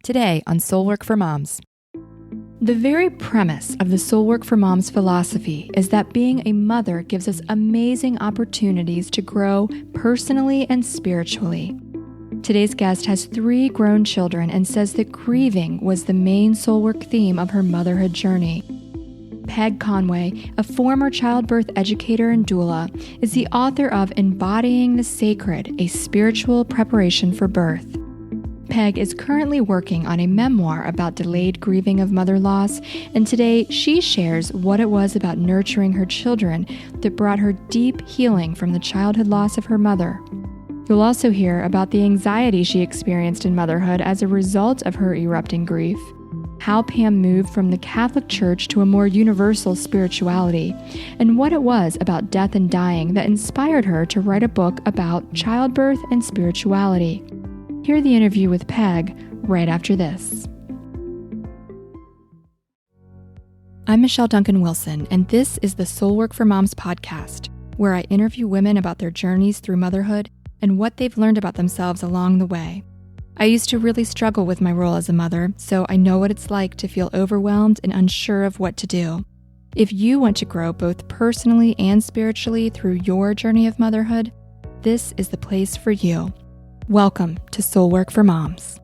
Today on Soul Work for Moms. The very premise of the Soul Work for Moms philosophy is that being a mother gives us amazing opportunities to grow personally and spiritually. Today's guest has 3 grown children and says that grieving was the main soul work theme of her motherhood journey. Peg Conway, a former childbirth educator and doula, is the author of Embodying the Sacred, a Spiritual Preparation for Birth. Peg is currently working on a memoir about delayed grieving of mother loss, and today she shares what it was about nurturing her children that brought her deep healing from the childhood loss of her mother. You'll also hear about the anxiety she experienced in motherhood as a result of her erupting grief, how Pam moved from the Catholic Church to a more universal spirituality, and what it was about death and dying that inspired her to write a book about childbirth and spirituality. Hear the interview with Peg right after this. I'm Michelle Duncan-Wilson, and this is the Soul Work for Moms podcast, where I interview women about their journeys through motherhood and what they've learned about themselves along the way. I used to really struggle with my role as a mother, so I know what it's like to feel overwhelmed and unsure of what to do. If you want to grow both personally and spiritually through your journey of motherhood, this is the place for you. Welcome to Soul Work for Moms.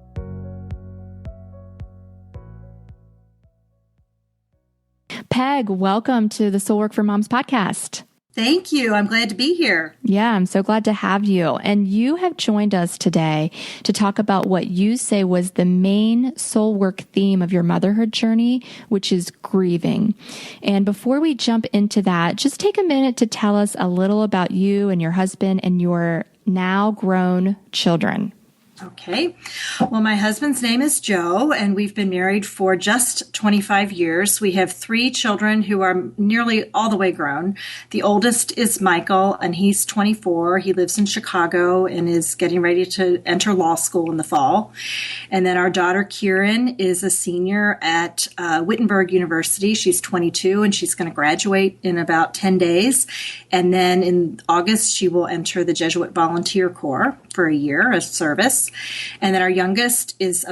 Peg, welcome to the Soul Work for Moms podcast. Thank you. I'm glad to be here. Yeah, I'm so glad to have you. And you have joined us today to talk about what you say was the main soul work theme of your motherhood journey, which is grieving. And before we jump into that, just take a minute to tell us a little about you and your husband and your now grown children. Okay. Well, my husband's name is Joe, and we've been married for just 25 years. We have 3 children who are nearly all the way grown. The oldest is Michael, and he's 24. He lives in Chicago and is getting ready to enter law school in the fall. And then our daughter, Kieran, is a senior at Wittenberg University. She's 22, and she's going to graduate in about 10 days. And then in August, she will enter the Jesuit Volunteer Corps for a year of service. And then our youngest is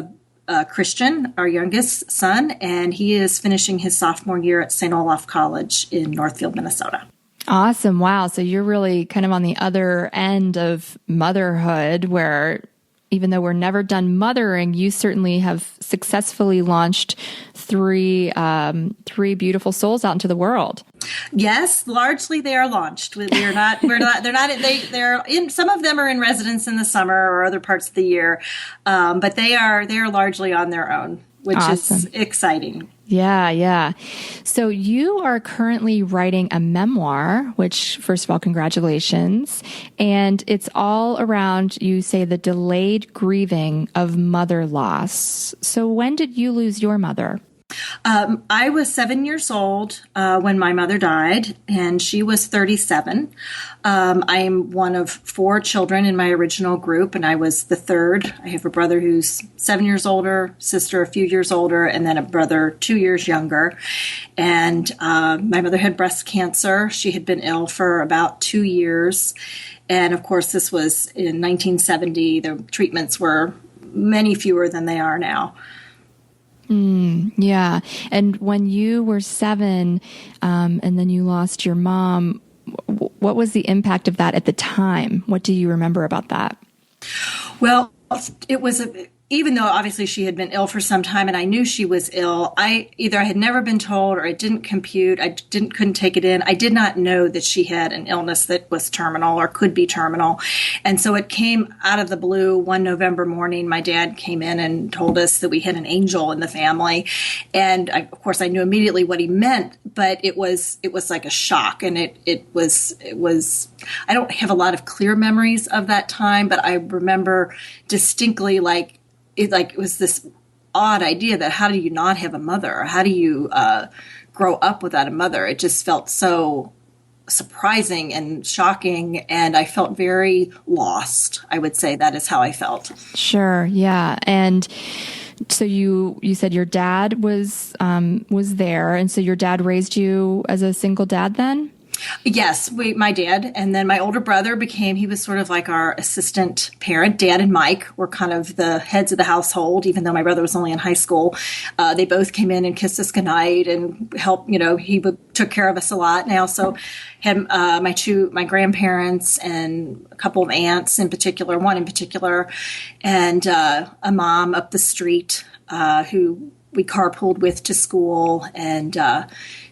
a Christian, our youngest son, and he is finishing his sophomore year at St. Olaf College in Northfield, Minnesota. Awesome. Wow. So you're really kind of on the other end of motherhood where even though we're never done mothering, you certainly have successfully launched 3 beautiful souls out into the world. Yes, largely they are launched. They're in, some of them are in residence in the summer or other parts of the year. But they are largely on their own, which Awesome. Is exciting. Yeah. So you are currently writing a memoir, which, first of all, congratulations. And it's all around, you say, the delayed grieving of mother loss. So when did you lose your mother? I was 7 years old when my mother died, and she was 37. I am one of 4 children in my original group, and I was the third. I have a brother who's 7 years older, sister a few years older, and then a brother 2 years younger. And my mother had breast cancer. She had been ill for about 2 years. And of course, this was in 1970. The treatments were many fewer than they are now. Yeah. And when you were 7, and then you lost your mom, what was the impact of that at the time? What do you remember about that? Well, it was even though obviously she had been ill for some time and I knew she was ill, I had never been told or it didn't compute. I couldn't take it in. I did not know that she had an illness that was terminal or could be terminal. And so it came out of the blue one November morning. My dad came in and told us that we had an angel in the family. And of course I knew immediately what he meant, but it was like a shock. And it was, I don't have a lot of clear memories of that time, but I remember distinctly it was this odd idea that how do you not have a mother? How do you grow up without a mother? It just felt so surprising and shocking, and I felt very lost. I would say that is how I felt. Sure, yeah. And so you said your dad was there, and so your dad raised you as a single dad then? Yes, my dad, and then my older brother he was sort of like our assistant parent. Dad and Mike were kind of the heads of the household, even though my brother was only in high school. They both came in and kissed us goodnight and helped, took care of us a lot. And I also had my grandparents and a couple of aunts in particular, one in particular, and a mom up the street who we carpooled with to school, and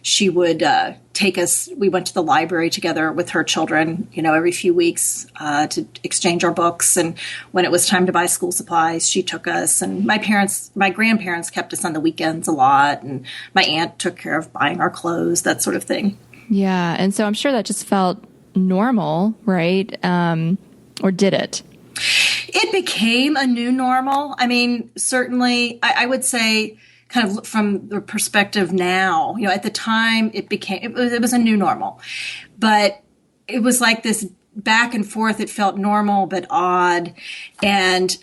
she would take us. We went to the library together with her children, every few weeks to exchange our books. And when it was time to buy school supplies, she took us. And my grandparents kept us on the weekends a lot, and my aunt took care of buying our clothes, that sort of thing. Yeah, and so I'm sure that just felt normal, right? Or did it? It became a new normal. I mean, certainly, I would say, kind of from the perspective now, at the time it was a new normal, but it was like this back and forth. It felt normal, but odd. And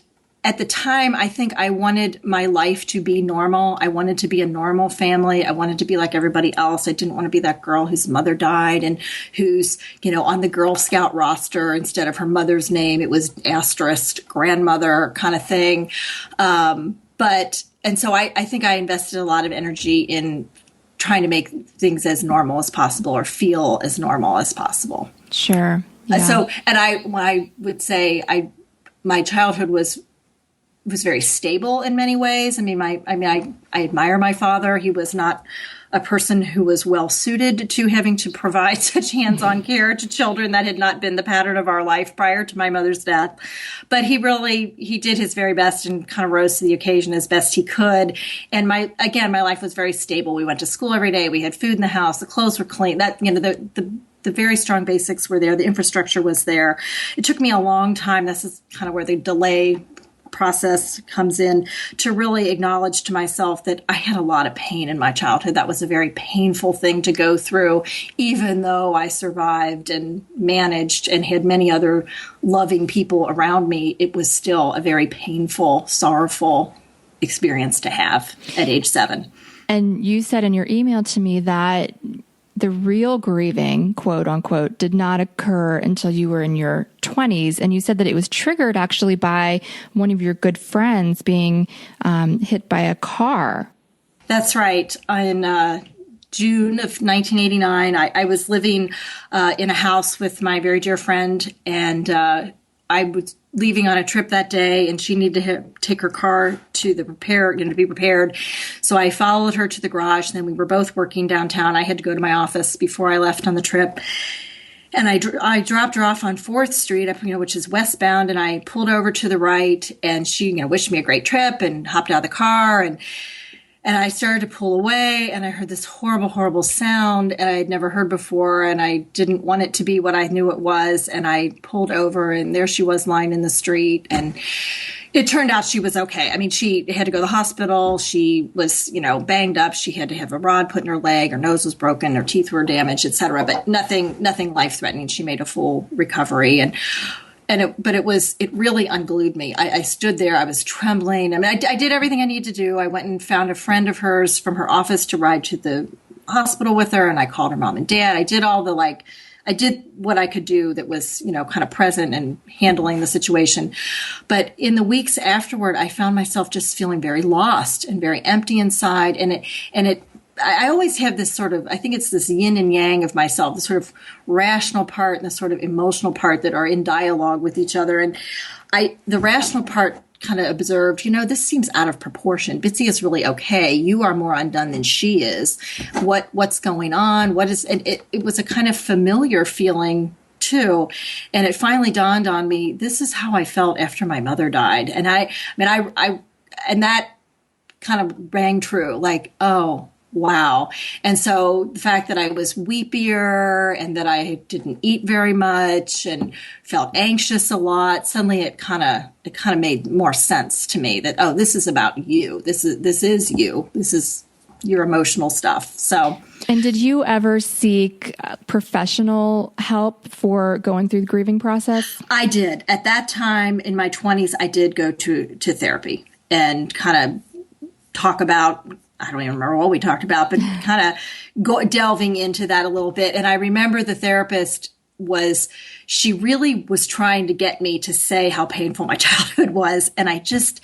at the time, I think I wanted my life to be normal. I wanted to be a normal family. I wanted to be like everybody else. I didn't want to be that girl whose mother died and who's, on the Girl Scout roster instead of her mother's name. It was asterisk grandmother kind of thing. And so I think I invested a lot of energy in trying to make things as normal as possible or feel as normal as possible. Sure. Yeah. I would say my childhood was very stable in many ways. I admire my father. He was not a person who was well suited to having to provide such hands-on care to children. That had not been the pattern of our life prior to my mother's death. But he did his very best and kind of rose to the occasion as best he could. And my life was very stable. We went to school every day. We had food in the house. The clothes were clean. The very strong basics were there. The infrastructure was there. It took me a long time. This is kind of where the delay process comes in, to really acknowledge to myself that I had a lot of pain in my childhood. That was a very painful thing to go through, even though I survived and managed and had many other loving people around me. It was still a very painful, sorrowful experience to have at age 7. And you said in your email to me that the real grieving, quote unquote, did not occur until you were in your 20s. And you said that it was triggered actually by one of your good friends being hit by a car. That's right. In June of 1989, I was living in a house with my very dear friend, and I was leaving on a trip that day, and she needed to take her car to the repair, to be repaired. So I followed her to the garage, and then we were both working downtown. I had to go to my office before I left on the trip. And I dropped her off on 4th Street, which is westbound, and I pulled over to the right, and she, wished me a great trip and hopped out of the car, and I started to pull away, and I heard this horrible, horrible sound, and I had never heard before, and I didn't want it to be what I knew it was, and I pulled over, and there she was lying in the street, and it turned out she was okay. I mean, she had to go to the hospital. She was, banged up. She had to have a rod put in her leg. Her nose was broken. Her teeth were damaged, et cetera, but nothing life-threatening. She made a full recovery, but it really unglued me. I stood there. I was trembling. I mean, I did everything I needed to do. I went and found a friend of hers from her office to ride to the hospital with her, and I called her mom and dad. I did I did what I could do that was, kind of present and handling the situation. But in the weeks afterward, I found myself just feeling very lost and very empty inside. I always have this sort of, I think it's this yin and yang of myself, the sort of rational part and the sort of emotional part that are in dialogue with each other. And the rational part kind of observed, this seems out of proportion. Bitsy is really okay. You are more undone than she is. What's going on? And it was a kind of familiar feeling too. And it finally dawned on me, this is how I felt after my mother died. And and that kind of rang true, like, oh, wow. And so the fact that I was weepier and that I didn't eat very much and felt anxious a lot, suddenly it kind of made more sense to me that, oh, this is about you. This is you. This is your emotional stuff. So. And did you ever seek professional help for going through the grieving process? I did. At that time in my 20s, I did go to therapy and kind of talk about I don't even remember what we talked about, but kind of delving into that a little bit. And I remember the therapist she really was trying to get me to say how painful my childhood was. And I just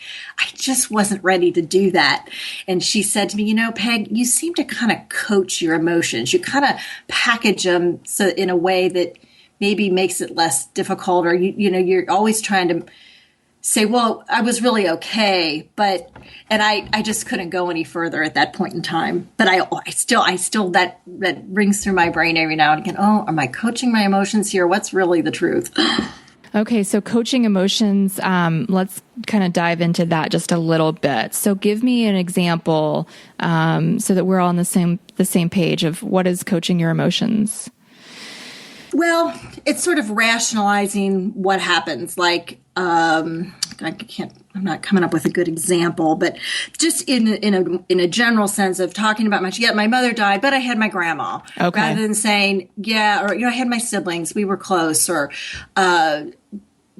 wasn't ready to do that. And she said to me, Peg, you seem to kind of coach your emotions. You kind of package them so in a way that maybe makes it less difficult, or you're always trying to say, well, I was really okay, and I just couldn't go any further at that point in time. But I still that rings through my brain every now and again. Oh, am I coaching my emotions here? What's really the truth? Okay, so coaching emotions, let's kind of dive into that just a little bit. So give me an example so that we're all on the same page of what is coaching your emotions. Well, it's sort of rationalizing what happens. Like, I'm not coming up with a good example, but just in a general sense of talking about my mother died, but I had my grandma. Okay. Rather than saying, I had my siblings, we were close, or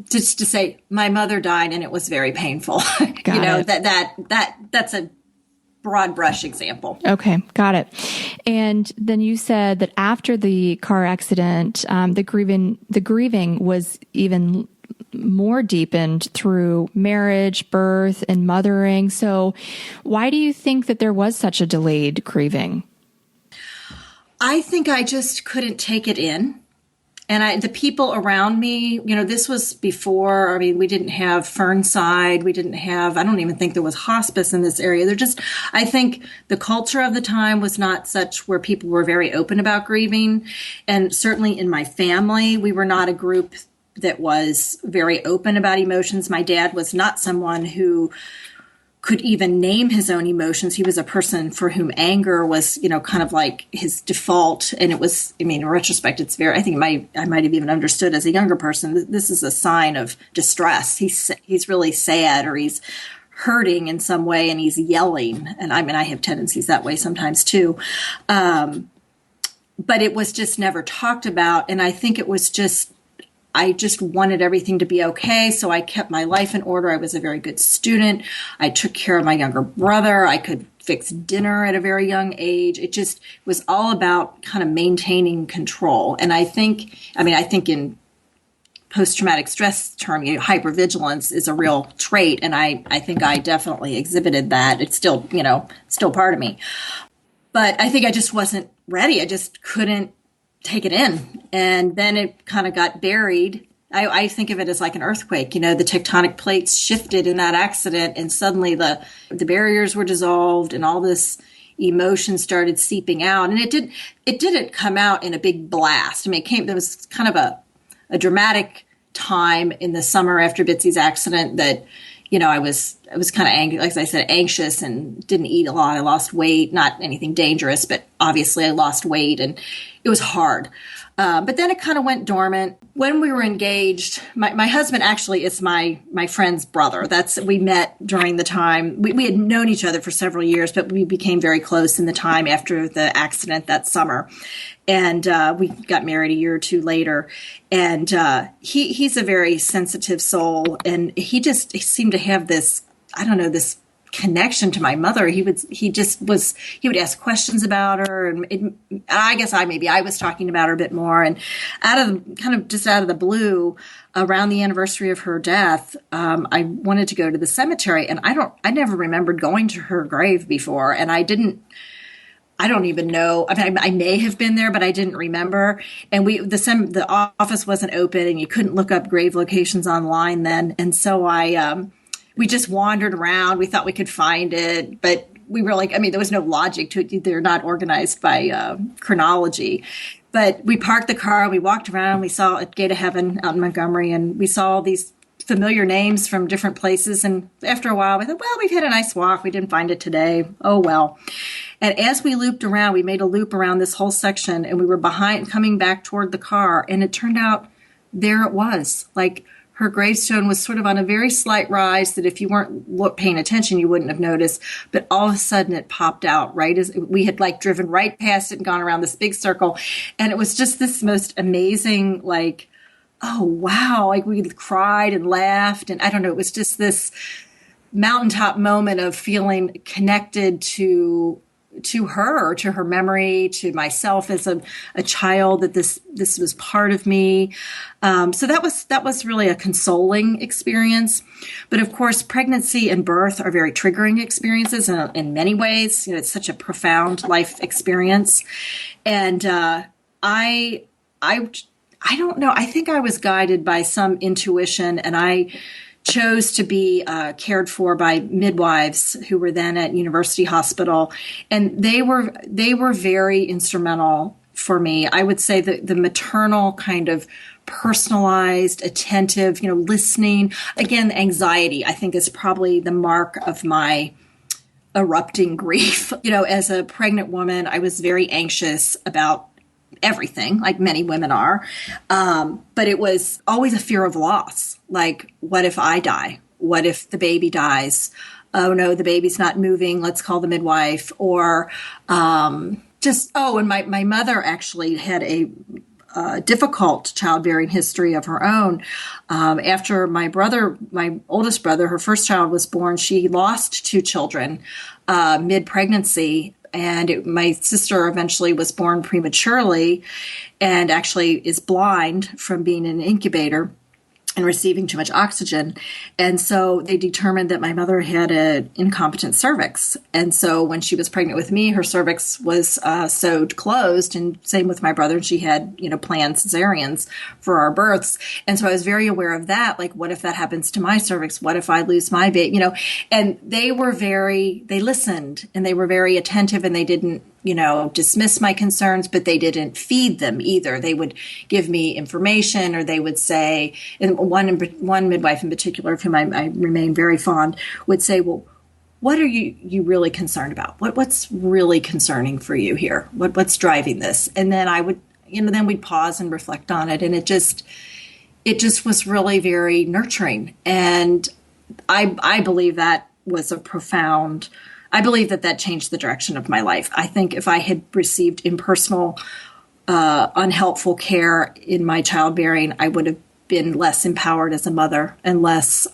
just to say my mother died and it was very painful. That's a broad brush example. Okay, got it. And then you said that after the car accident, the grieving was even more deepened through marriage, birth, and mothering. So why do you think that there was such a delayed grieving? I think I just couldn't take it in. And the people around me, this was before, we didn't have Fernside. I don't even think there was hospice in this area. I think the culture of the time was not such where people were very open about grieving. And certainly in my family, we were not a group that was very open about emotions. My dad was not someone who could even name his own emotions. He was a person for whom anger was, kind of like his default. And it was, in retrospect, it's I think I might have even understood as a younger person, this is a sign of distress. He's really sad, or he's hurting in some way, and he's yelling. And I have tendencies that way sometimes too. But it was just never talked about. And I think it was I just wanted everything to be okay, so I kept my life in order. I was a very good student. I took care of my younger brother. I could fix dinner at a very young age. It just was all about kind of maintaining control. And I think in post-traumatic stress term, hypervigilance is a real trait, and I think I definitely exhibited that. It's still part of me. But I think I just wasn't ready. I just couldn't take it in. And then it kind of got buried. I think of it as like an earthquake. The tectonic plates shifted in that accident, and suddenly the barriers were dissolved, and all this emotion started seeping out. And it didn't come out in a big blast. There was kind of a dramatic time in the summer after Bitsy's accident that, I was kind of angry, like I said, anxious, and didn't eat a lot. I lost weight, not anything dangerous, but obviously I lost weight, and it was hard. But then it kind of went dormant. When we were engaged, my husband actually is my friend's brother. We met during the time. We had known each other for several years, but we became very close in the time after the accident that summer. And we got married a year or two later. And he's a very sensitive soul. And he seemed to have this connection to my mother. He would ask questions about her, and I guess I was talking about her a bit more. And out of the blue, around the anniversary of her death, I wanted to go to the cemetery, and I never remembered going to her grave before, and I don't even know. I may have been there, but I didn't remember. And the office wasn't open, and you couldn't look up grave locations online then. And so we just wandered around. We thought we could find it, but we were like, there was no logic to it. They're not organized by chronology. But we parked the car, we walked around, we saw at Gate of Heaven out in Montgomery, and we saw these familiar names from different places. And after a while, we thought, well, we've had a nice walk. We didn't find it today. Oh, well. And as we looped around, we made a loop around this whole section, and we were coming back toward the car. And it turned out there it was. Like, her gravestone was sort of on a very slight rise that if you weren't paying attention, you wouldn't have noticed. But all of a sudden it popped out right as we had driven right past it and gone around this big circle. And it was just this most amazing, oh, wow. We cried and laughed. And I don't know, it was just this mountaintop moment of feeling connected to her, to her memory, to myself as a child, that this was part of me. So that was really a consoling experience. But of course, pregnancy and birth are very triggering experiences in many ways. It's such a profound life experience. And I don't know. I think I was guided by some intuition, and I chose to be cared for by midwives who were then at University Hospital, and they were very instrumental for me. I would say that the maternal kind of personalized, attentive, listening. Again, anxiety, I think, is probably the mark of my erupting grief. As a pregnant woman, I was very anxious about everything, like many women are. But it was always a fear of loss. Like, what if I die? What if the baby dies? Oh no, the baby's not moving. Let's call the midwife. Or and my mother actually had a difficult childbearing history of her own. After my oldest brother, her first child was born, she lost 2 children mid-pregnancy. And my sister eventually was born prematurely and actually is blind from being in an incubator and receiving too much oxygen. And so they determined that my mother had an incompetent cervix. And so when she was pregnant with me, her cervix was sewed closed, and same with my brother. She had, planned cesareans for our births. And so I was very aware of that. Like, what if that happens to my cervix? What if I lose my baby? And they listened, and they were very attentive, and they didn't, dismiss my concerns, but they didn't feed them either. They would give me information, or they would say, and one midwife in particular, of whom I remain very fond, would say, well, what are you really concerned about? What's really concerning for you here? What's driving this? And then I would, then we'd pause and reflect on it. And it just was really very nurturing. And I believe that was I believe that changed the direction of my life. I think if I had received impersonal, unhelpful care in my childbearing, I would have been less empowered as a mother and less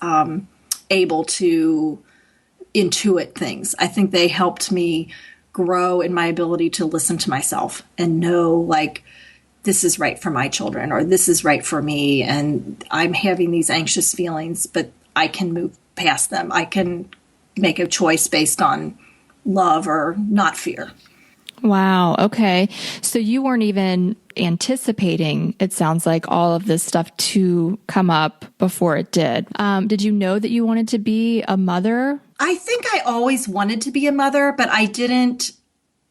able to intuit things. I think they helped me grow in my ability to listen to myself and know, like, this is right for my children, or this is right for me. And I'm having these anxious feelings, but I can move past them. I can make a choice based on love or not fear. Wow. Okay. So you weren't even anticipating, it sounds like, all of this stuff to come up before it did. Did you know that you wanted to be a mother? I think I always wanted to be a mother, but I didn't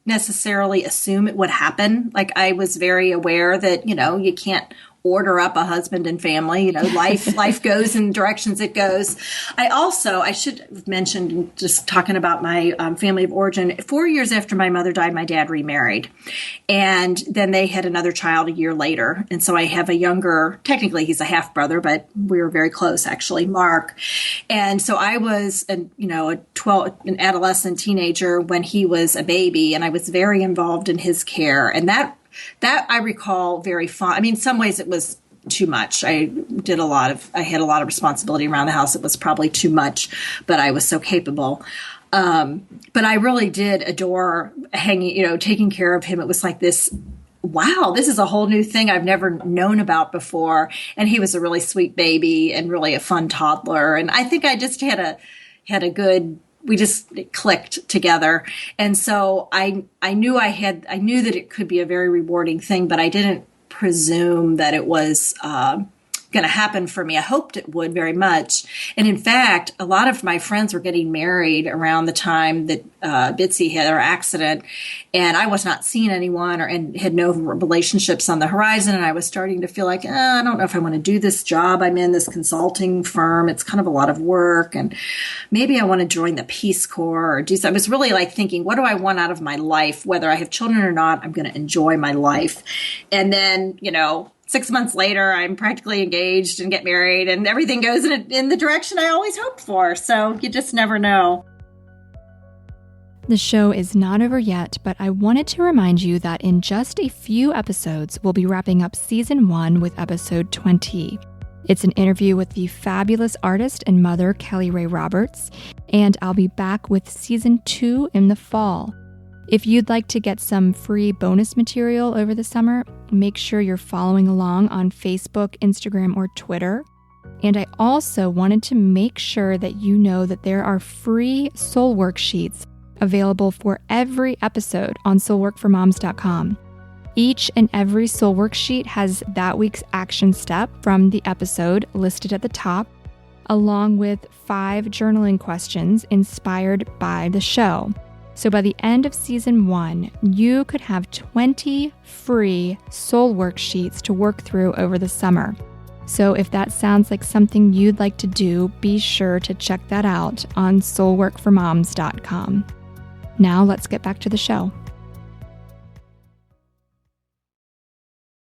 necessarily assume it would happen. Like, I was very aware that, you can't order up a husband and family. Life goes in directions it goes. I should have mentioned, just talking about my family of origin, 4 years after my mother died, my dad remarried. And then they had another child a year later. And so I have a younger, technically he's a half brother, but we were very close, actually, Mark. And so I was an adolescent teenager when he was a baby, and I was very involved in his care. And that I recall very fond. I mean, in some ways it was too much. I had a lot of responsibility around the house. It was probably too much, but I was so capable. But I really did adore taking care of him. It was like this, wow, this is a whole new thing I've never known about before. And he was a really sweet baby and really a fun toddler. And I think I just had a good, we just clicked together. And so I knew that it could be a very rewarding thing, but I didn't presume that it was going to happen for me. I hoped it would very much. And in fact, a lot of my friends were getting married around the time that Bitsy had her accident, and I was not seeing anyone and had no relationships on the horizon. And I was starting to feel like, I don't know if I want to do this job I'm in, this consulting firm. It's kind of a lot of work, and maybe I want to join the Peace Corps or do something. I was really like thinking, what do I want out of my life? Whether I have children or not, I'm going to enjoy my life. And then, 6 months later, I'm practically engaged and get married, and everything goes in the direction I always hoped for. So you just never know. The show is not over yet, but I wanted to remind you that in just a few episodes, we'll be wrapping up season 1 with episode 20. It's an interview with the fabulous artist and mother, Kelly Ray Roberts, and I'll be back with season 2 in the fall. If you'd like to get some free bonus material over the summer, make sure you're following along on Facebook, Instagram, or Twitter. And I also wanted to make sure that you know that there are free soul worksheets available for every episode on soulworkformoms.com. Each and every soul worksheet has that week's action step from the episode listed at the top, along with 5 journaling questions inspired by the show. So by the end of season 1, you could have 20 free soul worksheets to work through over the summer. So if that sounds like something you'd like to do, be sure to check that out on soulworkformoms.com. Now let's get back to the show.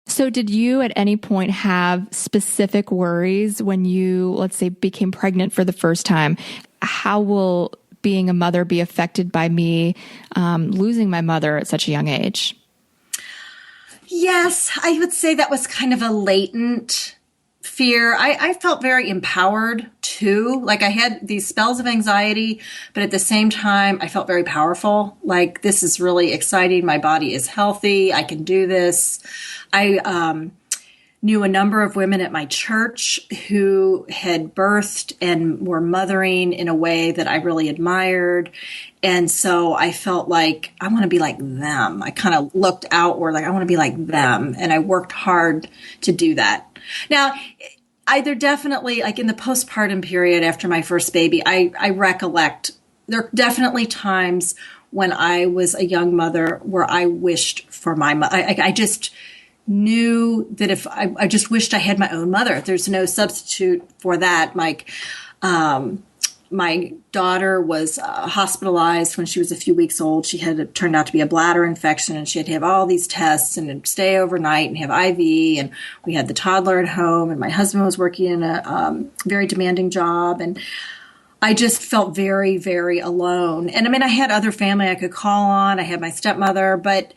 So did you at any point have specific worries when you, let's say, became pregnant for the first time? How will being a mother be affected by me losing my mother at such a young age? Yes, I would say that was kind of a latent fear. I felt very empowered too. Like I had these spells of anxiety, but at the same time, I felt very powerful. Like this is really exciting. My body is healthy. I can do this. I knew a number of women at my church who had birthed and were mothering in a way that I really admired. And so I felt like I want to be like them. I kind of looked outward like I want to be like them. And I worked hard to do that. Now, there definitely, like in the postpartum period after my first baby, I recollect there are definitely times when I was a young mother where I wished for my mother. I just knew that if I just wished I had my own mother. There's no substitute for that. Like, my daughter was hospitalized when she was a few weeks old. She had turned out to be a bladder infection, and she had to have all these tests and stay overnight and have IV. And we had the toddler at home, and my husband was working in a very demanding job. And I just felt very, very alone. And I mean, I had other family I could call on. I had my stepmother, but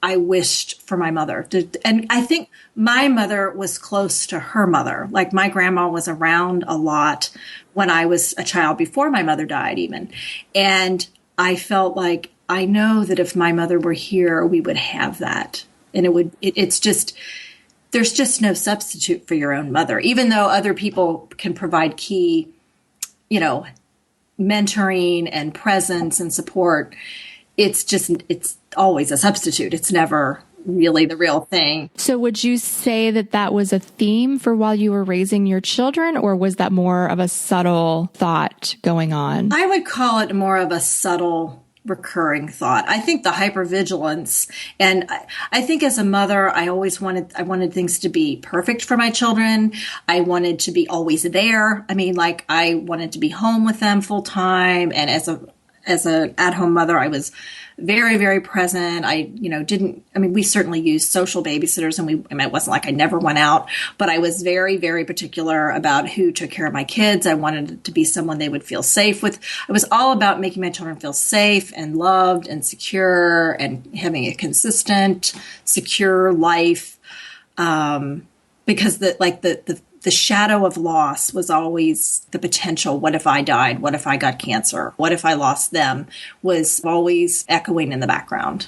I wished for my mother. And I think my mother was close to her mother. Like my grandma was around a lot when I was a child before my mother died even. And I felt like, I know that if my mother were here, we would have that. And there's just no substitute for your own mother, even though other people can provide key, mentoring and presence and support. It's always a substitute. It's never really the real thing. So would you say that was a theme for while you were raising your children, or was that more of a subtle thought going on? I would call it more of a subtle recurring thought. I think the hypervigilance, and I think as a mother, I wanted things to be perfect for my children. I wanted to be always there. I mean, like I wanted to be home with them full time. And as an at-home mother, I was very, very present. We certainly used social babysitters, and it wasn't like I never went out, but I was very, very particular about who took care of my kids. I wanted it to be someone they would feel safe with. It was all about making my children feel safe and loved and secure and having a consistent, secure life. Because the shadow of loss was always the potential. What if I died? What if I got cancer? What if I lost them? Was always echoing in the background.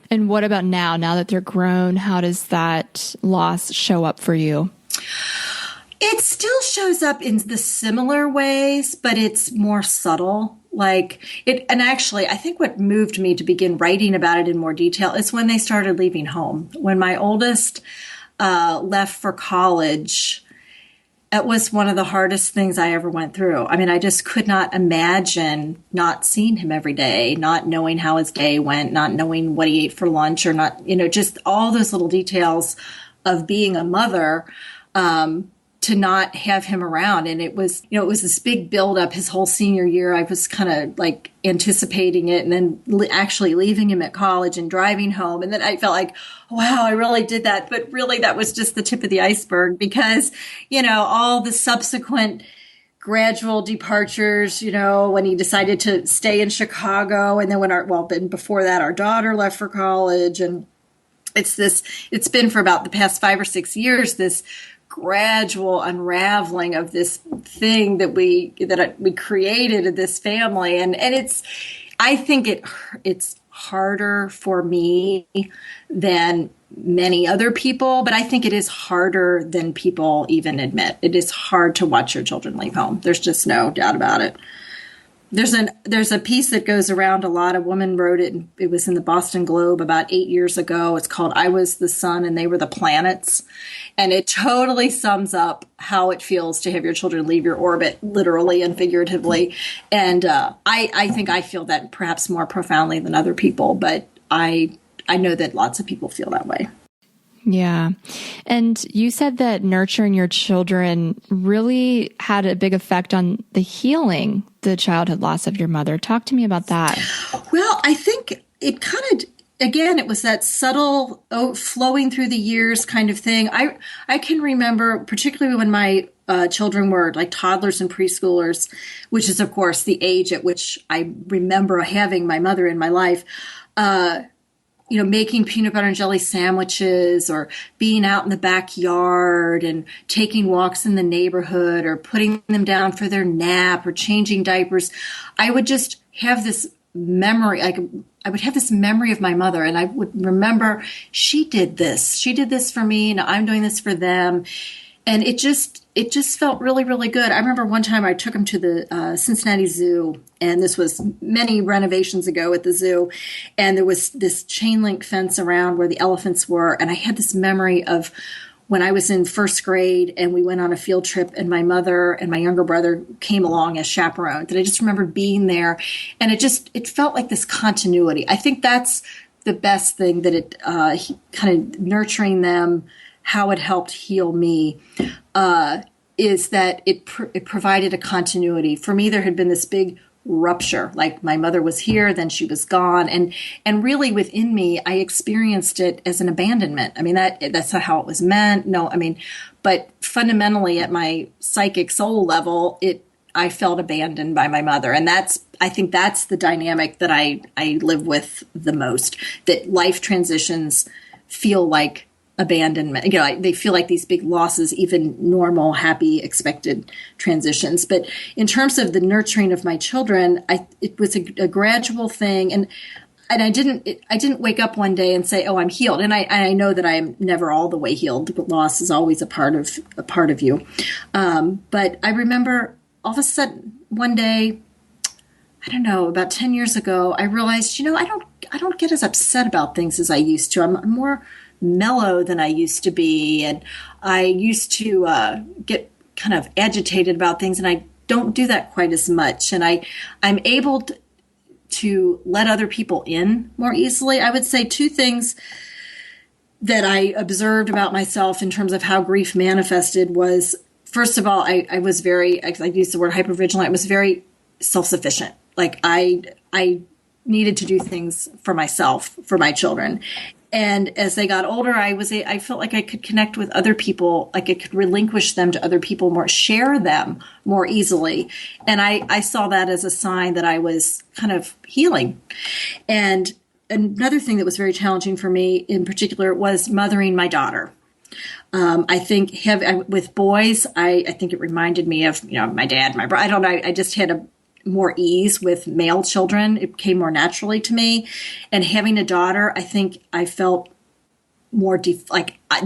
And what about now? Now that they're grown, how does that loss show up for you? It still shows up in the similar ways, but it's more subtle. And actually, I think what moved me to begin writing about it in more detail is when they started leaving home. When my oldest left for college, it was one of the hardest things I ever went through. I mean, I just could not imagine not seeing him every day, not knowing how his day went, not knowing what he ate for lunch, or not, just all those little details of being a mother, to not have him around. And it was this big buildup his whole senior year. I was kind of like anticipating it, and then actually leaving him at college and driving home. And then I felt like, wow, I really did that. But really, that was just the tip of the iceberg, because, all the subsequent gradual departures, when he decided to stay in Chicago. And then before that, our daughter left for college. And it's been for about the past 5 or 6 years, this gradual unraveling of this thing that we created in this family. And I think it's harder for me than many other people, but I think it is harder than people even admit. It is hard to watch your children leave home. There's just no doubt about it. There's a piece that goes around a lot. A woman wrote it. It was in the Boston Globe about 8 years ago. It's called "I Was the Sun and They Were the Planets." And it totally sums up how it feels to have your children leave your orbit, literally and figuratively. And I think I feel that perhaps more profoundly than other people, but I know that lots of people feel that way. Yeah. And you said that nurturing your children really had a big effect on the healing the childhood loss of your mother. Talk to me about that. Well, I think it kind of, again, it was that subtle flowing through the years kind of thing. I can remember, particularly when my children were like toddlers and preschoolers, which is, of course, the age at which I remember having my mother in my life, making peanut butter and jelly sandwiches or being out in the backyard and taking walks in the neighborhood or putting them down for their nap or changing diapers. I would just have this memory. I would have this memory of my mother, and I would remember she did this. She did this for me, and I'm doing this for them. And it just felt really, really good. I remember one time I took them to the Cincinnati Zoo, and this was many renovations ago at the zoo, and there was this chain link fence around where the elephants were, and I had this memory of when I was in first grade and we went on a field trip and my mother and my younger brother came along as chaperones. And I just remember being there, and it felt like this continuity. I think that's the best thing, that it kind of nurturing them, how it helped heal me, is that it provided a continuity. For me, there had been this big rupture, like my mother was here, then she was gone. And really within me, I experienced it as an abandonment. I mean, that's not how it was meant. No, I mean, but fundamentally at my psychic soul level, I felt abandoned by my mother. And I think that's the dynamic that I live with the most, that life transitions feel like abandonment. They feel like these big losses, even normal, happy, expected transitions. But in terms of the nurturing of my children, it was a gradual thing. And I didn't wake up one day and say, "Oh, I'm healed." And I know that I am never all the way healed. But loss is always a part of you. But I remember all of a sudden one day, I don't know, about 10 years ago, I realized, I don't get as upset about things as I used to. I'm more mellow than I used to be, and I used to get kind of agitated about things, and I don't do that quite as much. And I'm able to let other people in more easily. I would say two things that I observed about myself in terms of how grief manifested was, first of all, I was very, I use the word hypervigilant. I was very self-sufficient. Like I needed to do things for myself, for my children. And as they got older, I felt like I could connect with other people, like I could relinquish them to other people more, share them more easily. And I saw that as a sign that I was kind of healing. And another thing that was very challenging for me in particular was mothering my daughter. I think with boys, I think it reminded me of, my dad, my brother. I don't know. I just had more ease with male children. It came more naturally to me. And having a daughter, I think I felt more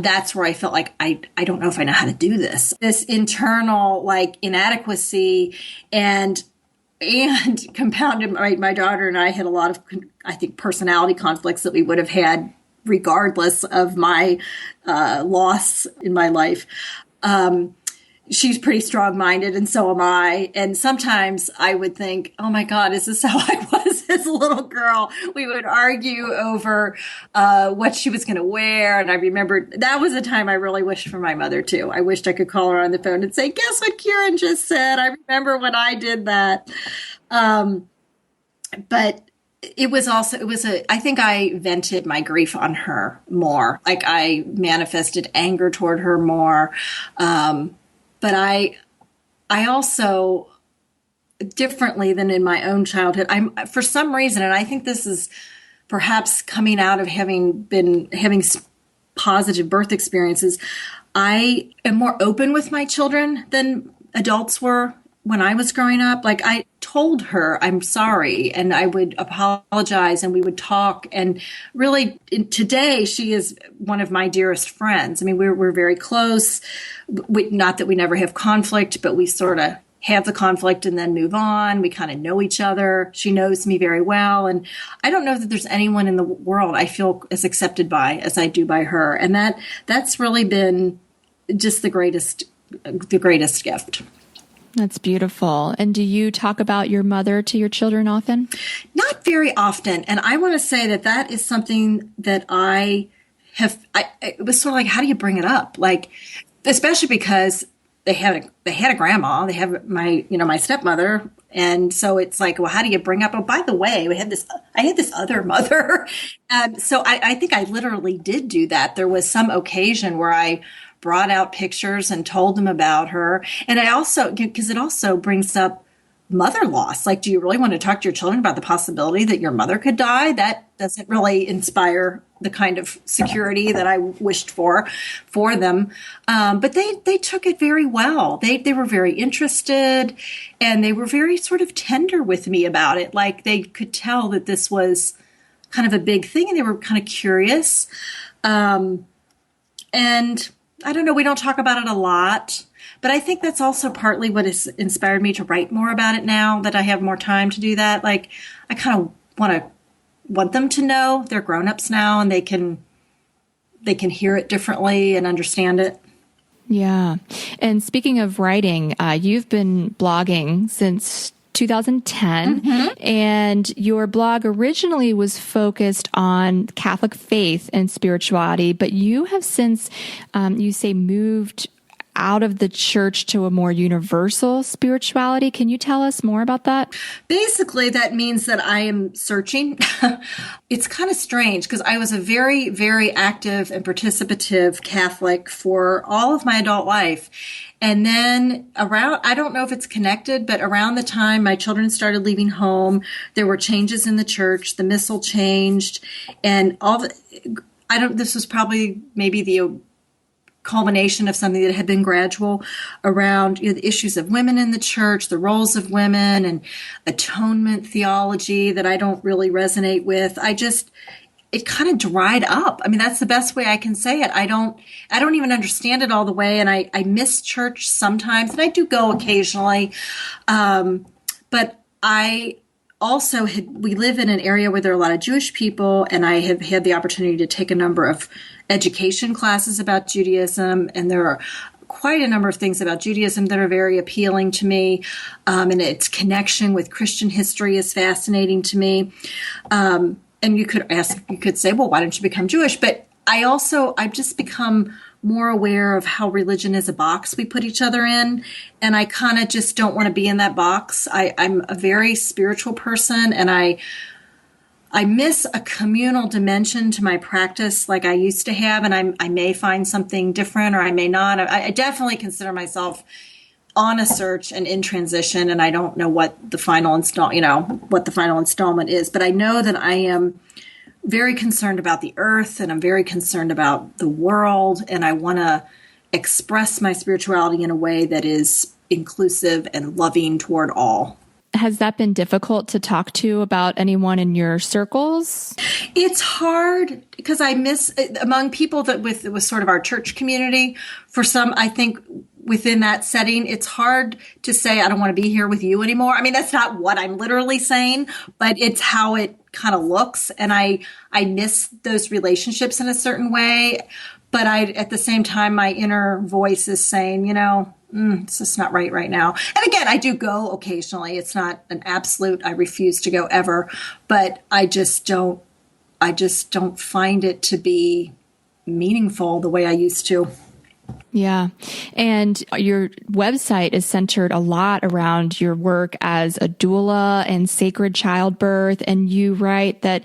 that's where I felt like I don't know if I know how to do this. This internal inadequacy and compounded, my daughter and I had a lot of, I think, personality conflicts that we would have had regardless of my loss in my life. She's pretty strong-minded, and so am I. And sometimes I would think, oh, my God, is this how I was as a little girl? We would argue over what she was going to wear. And I remember that was a time I really wished for my mother, too. I wished I could call her on the phone and say, guess what Kieran just said? I remember when I did that. But I think I vented my grief on her more. Like I manifested anger toward her more. But I also, differently than in my own childhood, for some reason, and I think this is perhaps coming out of having positive birth experiences, I am more open with my children than adults were when I was growing up. Like, I told her I'm sorry, and I would apologize, and we would talk. And really, today, she is one of my dearest friends. I mean, we're very close. Not that we never have conflict, but we sort of have the conflict and then move on. We kind of know each other. She knows me very well. And I don't know that there's anyone in the world I feel as accepted by as I do by her. And that's really been just the greatest gift. That's beautiful. And do you talk about your mother to your children often? Not very often. And I want to say that is something that it was sort of like, how do you bring it up? Like, especially because they had a grandma, they have my stepmother. And so it's like, well, how do you bring up, oh, by the way, I had this other mother. So I think I literally did do that. There was some occasion where I brought out pictures and told them about her. And I also, because it also brings up mother loss. Like, do you really want to talk to your children about the possibility that your mother could die? That doesn't really inspire the kind of security that I wished for them. But they took it very well. They were very interested, and they were very sort of tender with me about it. Like, they could tell that this was kind of a big thing, and they were kind of curious. And I don't know, we don't talk about it a lot, but I think that's also partly what has inspired me to write more about it now that I have more time to do that. Like, I kind of want them to know they're grown-ups now, and they can hear it differently and understand it. Yeah. And speaking of writing, you've been blogging since 2010, and your blog originally was focused on Catholic faith and spirituality, but you have since, you say, moved out of the church to a more universal spirituality. Can you tell us more about that? Basically, that means that I am searching. It's kind of strange because I was a very, very active and participative Catholic for all of my adult life. And then I don't know if it's connected, but around the time my children started leaving home, there were changes in the church. The missal changed, and this was probably maybe the culmination of something that had been gradual around the issues of women in the church, the roles of women, and atonement theology that I don't really resonate with. It kind of dried up. I mean, that's the best way I can say it. I don't even understand it all the way, and I miss church sometimes, and I do go occasionally. But I also we live in an area where there are a lot of Jewish people, and I have had the opportunity to take a number of education classes about Judaism, and there are quite a number of things about Judaism that are very appealing to me, and its connection with Christian history is fascinating to me. And you could say, well, why don't you become Jewish? But I've just become more aware of how religion is a box we put each other in. And I kind of just don't want to be in that box. I'm a very spiritual person, and I miss a communal dimension to my practice like I used to have. And I may find something different, or I may not. I definitely consider myself on a search and in transition, and I don't know what the final installment is, but I know that I am very concerned about the earth, and I'm very concerned about the world, and I want to express my spirituality in a way that is inclusive and loving toward all. Has that been difficult to talk to about anyone in your circles? It's hard because I miss among people that with sort of our church community. For some, I think within that setting, it's hard to say, I don't want to be here with you anymore. I mean, that's not what I'm literally saying, but it's how it kind of looks. And I miss those relationships in a certain way. But at the same time, my inner voice is saying, it's just not right now. And again, I do go occasionally. It's not an absolute, I refuse to go ever, but I just don't find it to be meaningful the way I used to. Yeah. And your website is centered a lot around your work as a doula and sacred childbirth. And you write that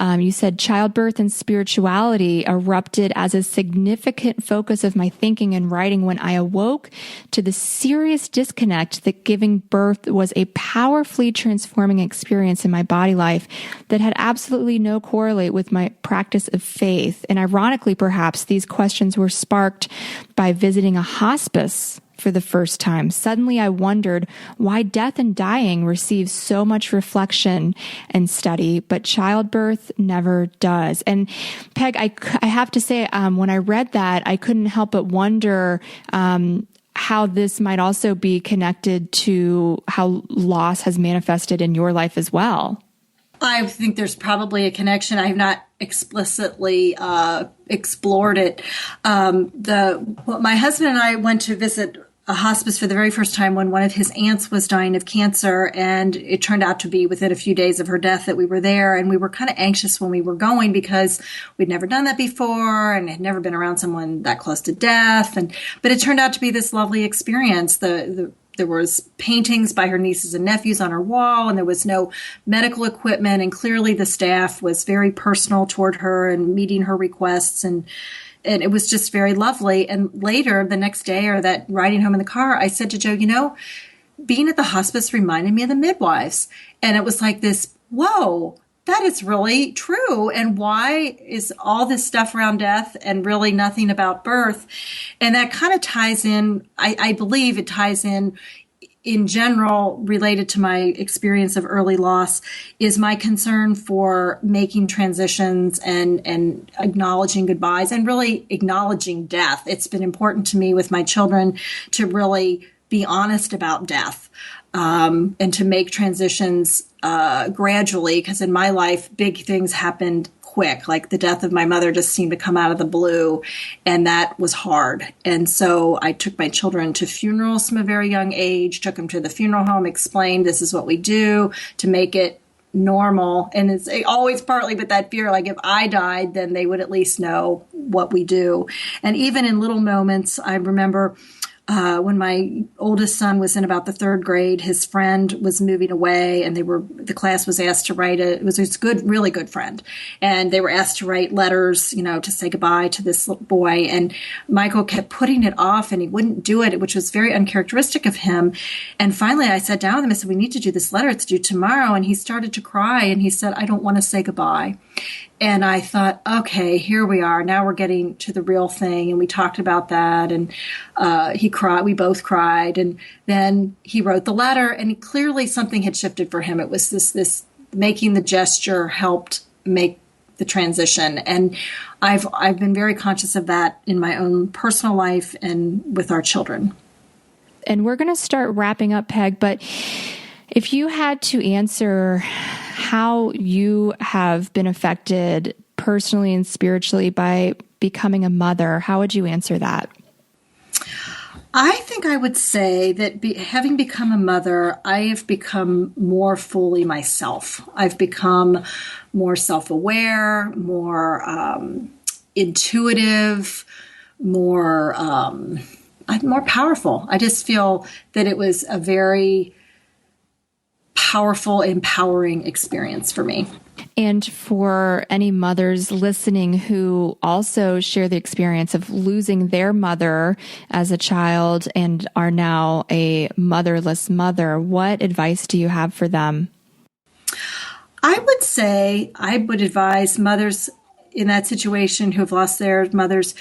you said childbirth and spirituality erupted as a significant focus of my thinking and writing when I awoke to the serious disconnect that giving birth was a powerfully transforming experience in my body life that had absolutely no correlate with my practice of faith. And ironically, perhaps, these questions were sparked by visiting a hospice for the first time. Suddenly I wondered why death and dying receive so much reflection and study, but childbirth never does. And Peg, I have to say, when I read that, I couldn't help but wonder how this might also be connected to how loss has manifested in your life as well. I think there's probably a connection. I have not explicitly explored it. My husband and I went to visit a hospice for the very first time when one of his aunts was dying of cancer, and it turned out to be within a few days of her death that we were there. And we were kind of anxious when we were going because we'd never done that before and had never been around someone that close to death. But it turned out to be this lovely experience. There was paintings by her nieces and nephews on her wall, and there was no medical equipment. And clearly the staff was very personal toward her and meeting her requests. And it was just very lovely. And later, the next day, or that riding home in the car, I said to Joe, being at the hospice reminded me of the midwives. And it was like this, whoa, that is really true. And why is all this stuff around death and really nothing about birth? And that kind of ties in, I believe it ties in general, related to my experience of early loss, is my concern for making transitions and acknowledging goodbyes and really acknowledging death. It's been important to me with my children to really be honest about death, and to make transitions gradually, because in my life, big things happened quick. Like the death of my mother just seemed to come out of the blue, and that was hard. And so I took my children to funerals from a very young age, took them to the funeral home, explained this is what we do to make it normal. And it's always partly with that fear, like if I died, then they would at least know what we do. And even in little moments, I remember when my oldest son was in about the third grade, his friend was moving away, and the class was asked to write it was his really good friend. And they were asked to write letters, to say goodbye to this little boy. And Michael kept putting it off, and he wouldn't do it, which was very uncharacteristic of him. And finally I sat down with him and said, we need to do this letter. It's due tomorrow. And he started to cry, and he said, I don't want to say goodbye. And I thought, okay, here we are. Now we're getting to the real thing. And we talked about that. And he cried. We both cried. And then he wrote the letter. And clearly something had shifted for him. It was this making the gesture helped make the transition. And I've been very conscious of that in my own personal life and with our children. And we're going to start wrapping up, Peg. But if you had to answer how you have been affected personally and spiritually by becoming a mother, how would you answer that? I think I would say that having become a mother, I have become more fully myself. I've become more self-aware, more intuitive, more powerful. I just feel that it was a very powerful, empowering experience for me. And for any mothers listening who also share the experience of losing their mother as a child and are now a motherless mother, what advice do you have for them? I would say I would advise mothers in that situation who have lost their mothers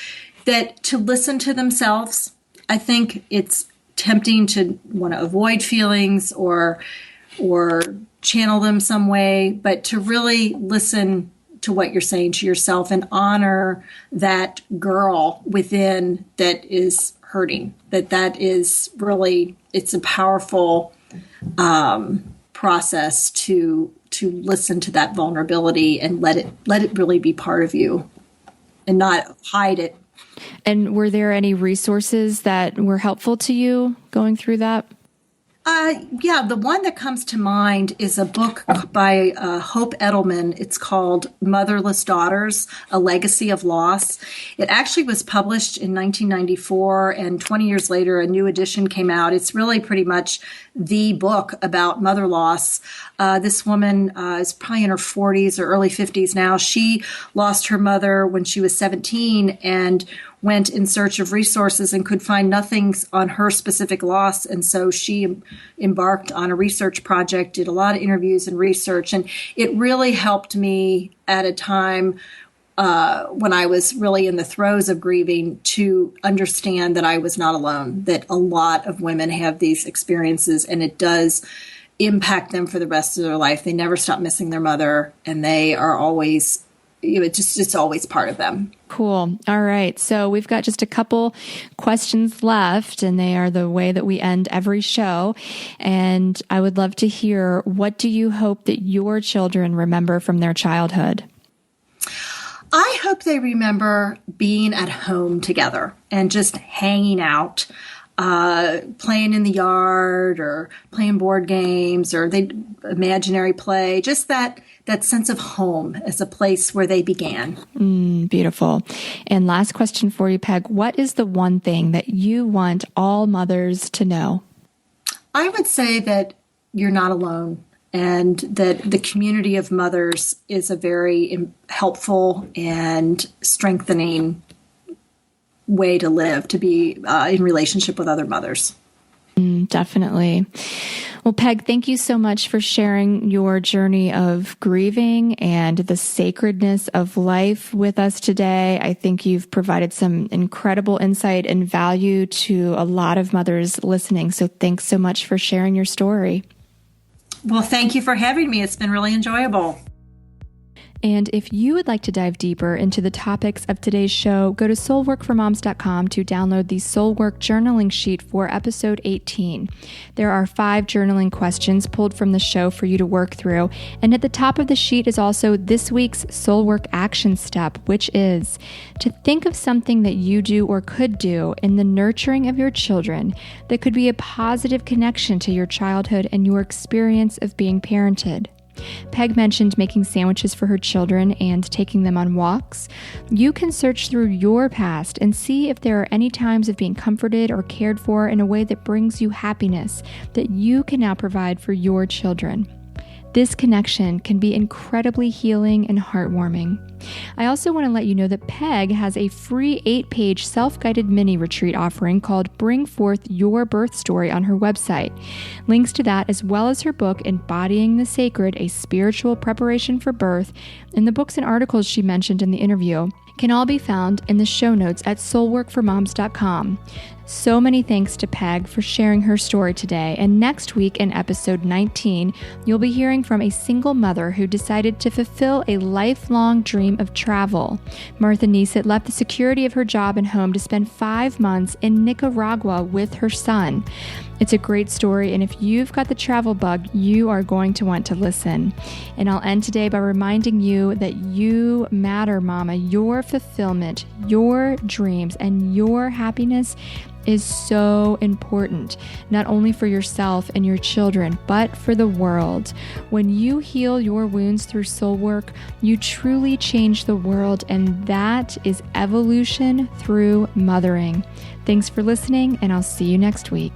that to listen to themselves. I think it's tempting to want to avoid feelings or channel them some way, but to really listen to what you're saying to yourself and honor that girl within that is hurting. That is really, it's a powerful process to listen to that vulnerability and let it really be part of you and not hide it. And were there any resources that were helpful to you going through that? Yeah, the one that comes to mind is a book by Hope Edelman. It's called Motherless Daughters, A Legacy of Loss. It actually was published in 1994, and 20 years later, a new edition came out. It's really pretty much the book about mother loss. This woman is probably in her 40s or early 50s now. She lost her mother when she was 17 and went in search of resources and could find nothing on her specific loss. And so she embarked on a research project, did a lot of interviews and research. And it really helped me at a time when I was really in the throes of grieving to understand that I was not alone, that a lot of women have these experiences and it does impact them for the rest of their life. They never stop missing their mother and they are always, it's always part of them. Cool. All right. So we've got just a couple questions left, and they are the way that we end every show. And I would love to hear, what do you hope that your children remember from their childhood? I hope they remember being at home together and just hanging out, playing in the yard or playing board games or imaginary play, just that sense of home as a place where they began. Beautiful. And last question for you, Peg. What is the one thing that you want all mothers to know? I would say that you're not alone and that the community of mothers is a very helpful and strengthening way to live, to be in relationship with other mothers. Definitely. Well, Peg, thank you so much for sharing your journey of grieving and the sacredness of life with us today. I think you've provided some incredible insight and value to a lot of mothers listening. So thanks so much for sharing your story. Well, thank you for having me. It's been really enjoyable. And if you would like to dive deeper into the topics of today's show, go to soulworkformoms.com to download the Soulwork journaling sheet for episode 18. There are 5 journaling questions pulled from the show for you to work through. And at the top of the sheet is also this week's Soulwork action step, which is to think of something that you do or could do in the nurturing of your children that could be a positive connection to your childhood and your experience of being parented. Peg mentioned making sandwiches for her children and taking them on walks. You can search through your past and see if there are any times of being comforted or cared for in a way that brings you happiness that you can now provide for your children. This connection can be incredibly healing and heartwarming. I also want to let you know that Peg has a free 8-page self-guided mini retreat offering called Bring Forth Your Birth Story on her website. Links to that, as well as her book Embodying the Sacred, A Spiritual Preparation for Birth, and the books and articles she mentioned in the interview, can all be found in the show notes at soulworkformoms.com. So many thanks to Peg for sharing her story today. And next week in episode 19, you'll be hearing from a single mother who decided to fulfill a lifelong dream of travel. Martha Neesett left the security of her job and home to spend 5 months in Nicaragua with her son. It's a great story, and if you've got the travel bug, you are going to want to listen. And I'll end today by reminding you that you matter, Mama. Your fulfillment, your dreams, and your happiness is so important, not only for yourself and your children, but for the world. When you heal your wounds through soul work, you truly change the world, and that is evolution through mothering. Thanks for listening, and I'll see you next week.